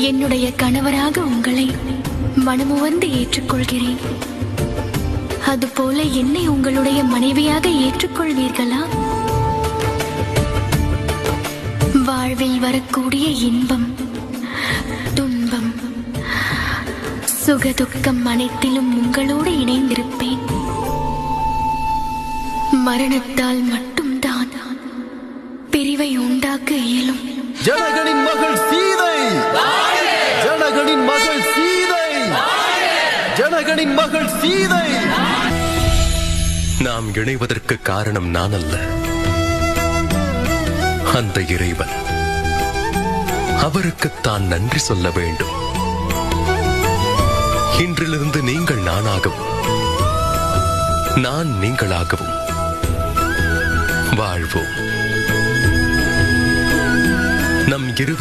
என்னுடைய கணவராக உங்களை மனமுவந்து ஏற்றுக்கொள்கிறேன். அதுபோல என்னை உங்களுடைய மனைவியாக ஏற்றுக்கொள்வீர்களா? வாழ்வில் வரக்கூடிய இன்பம், துன்பம், சுகதுக்கம் அனைத்திலும் உங்களோடு இணைந்திருப்பேன். மரணத்தால் மட்டும்தான் பிரிவை உண்டாக்க இயலும். ஜனகனின் மகள் சீதை, ஜனகனின் மகள் சீதை, ஜனகனின் மகள் சீதை. நாம் இணைவதற்கு காரணம் நான் அல்ல, அந்த இறைவன். அவருக்குத்தான் நன்றி சொல்ல வேண்டும். இன்றிலிருந்து நீங்கள் நானாகவும் நான் நீங்களாகவும் வாழ்வோம். நம் இரு